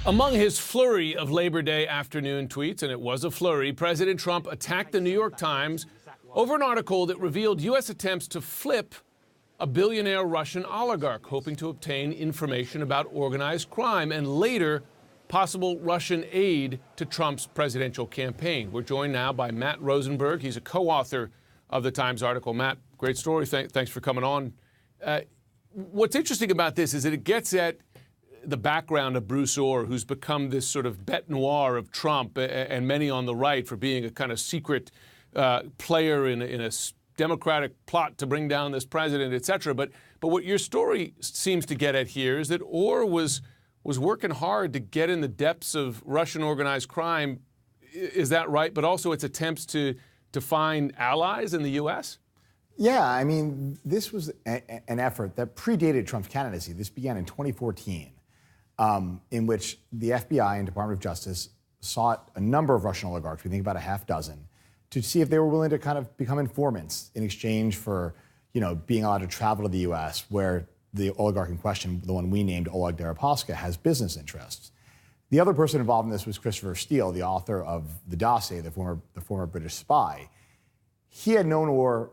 Among his flurry of Labor Day afternoon tweets, and it was a flurry, President Trump attacked the New York Times over an article that revealed U.S. attempts to flip a billionaire Russian oligarch, hoping to obtain information about organized crime and later possible Russian aid to Trump's presidential campaign. We're joined now by Matt Rosenberg. He's a co-author of the Times article. Matt, great story. Thanks for coming on. What's interesting about this is that it gets at the background of Bruce Ohr, who's become this sort of bête noire of Trump and many on the right for being a kind of secret player in a Democratic plot to bring down this president, et cetera. But what your story seems to get at here is that Ohr was working hard to get in the depths of Russian organized crime. Is that right? But also its attempts to find allies in the U.S.? Yeah, I mean, this was an effort that predated Trump's candidacy. This began in 2014, in which the FBI and Department of Justice sought a number of Russian oligarchs, we think about a half dozen, to see if they were willing to kind of become informants in exchange for, being allowed to travel to the U.S., where the oligarch in question, the one we named Oleg Deripaska, has business interests. The other person involved in this was Christopher Steele, the author of the dossier, the former British spy. He had known Ohr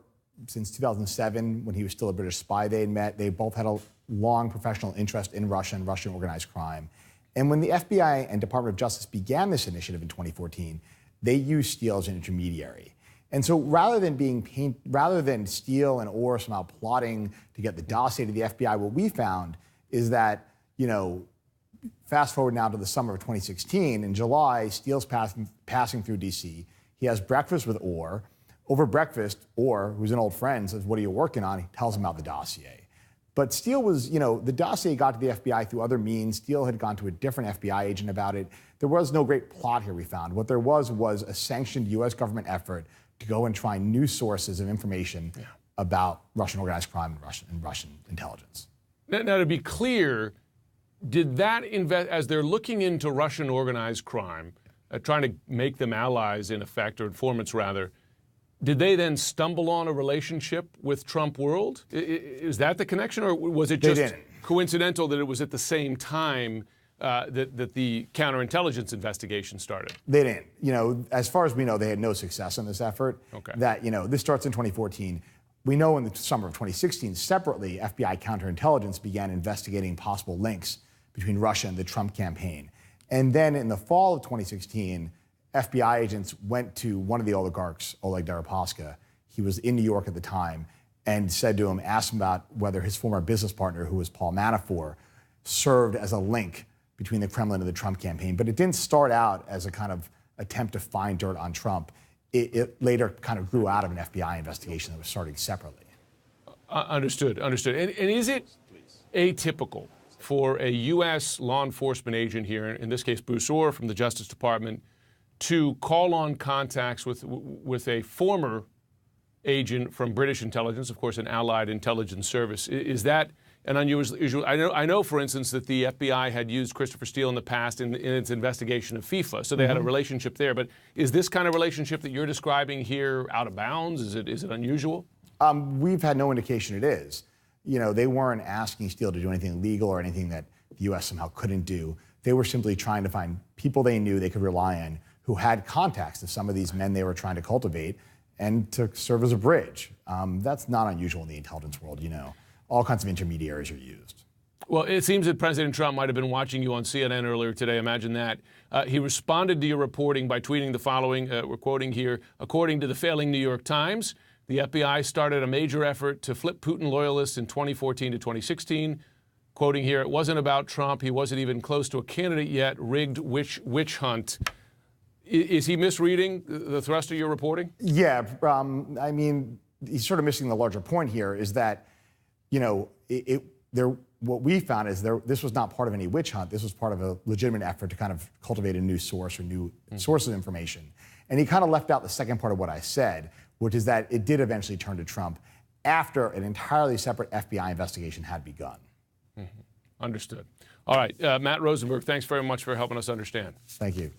since 2007, when he was still a British spy. They had met. They both had a long professional interest in Russian organized crime. And when the FBI and Department of Justice began this initiative in 2014, they used Steele as an intermediary. And so rather than Steele and Ohr somehow plotting to get the dossier to the FBI, what we found is that, fast forward now to the summer of 2016, in July, Steele's passing through D.C. He has breakfast with Ohr. Over breakfast, Ohr, who's an old friend, says, "What are you working on?" He tells him about the dossier. But Steele was, the dossier got to the FBI through other means. Steele had gone to a different FBI agent about it. There was no great plot here, we found. What there was a sanctioned U.S. government effort to go and try new sources of information about Russian organized crime and Russian intelligence. Now, to be clear, did that as they're looking into Russian organized crime, trying to make them allies in effect, or informants rather, did they then stumble on a relationship with Trump World? Is that the connection, or was it just coincidental that it was at the same time that the counterintelligence investigation started? They didn't. As far as we know, they had no success in this effort. Okay. That, this starts in 2014. We know in the summer of 2016, separately, FBI counterintelligence began investigating possible links between Russia and the Trump campaign. And then in the fall of 2016, FBI agents went to one of the oligarchs, Oleg Deripaska. He was in New York at the time, and asked him about whether his former business partner, who was Paul Manafort, served as a link between the Kremlin and the Trump campaign. But it didn't start out as a kind of attempt to find dirt on Trump. It later kind of grew out of an FBI investigation that was starting separately. Understood. And is it atypical for a U.S. law enforcement agent here, in this case Bruce Ohr from the Justice Department, to call on contacts with a former agent from British intelligence, of course, an allied intelligence service? Is that an unusual? I know, for instance, that the FBI had used Christopher Steele in the past in its investigation of FIFA, so they had a relationship there. But is this kind of relationship that you're describing here out of bounds? Is it unusual? We've had no indication it is. They weren't asking Steele to do anything illegal or anything that the U.S. somehow couldn't do. They were simply trying to find people they knew they could rely on, who had contacts to some of these men they were trying to cultivate, and to serve as a bridge. That's not unusual in the intelligence world, All kinds of intermediaries are used. Well, it seems that President Trump might have been watching you on CNN earlier today. Imagine that. He responded to your reporting by tweeting the following, we're quoting here, "According to the failing New York Times, the FBI started a major effort to flip Putin loyalists in 2014 to 2016. Quoting here, "It wasn't about Trump. He wasn't even close to a candidate yet. Rigged witch hunt." Is he misreading the thrust of your reporting? Yeah, I mean, he's sort of missing the larger point here, is that, what we found is this was not part of any witch hunt. This was part of a legitimate effort to kind of cultivate a new source or new source of information. And he kind of left out the second part of what I said, which is that it did eventually turn to Trump after an entirely separate FBI investigation had begun. Understood. All right, Matt Rosenberg, thanks very much for helping us understand. Thank you.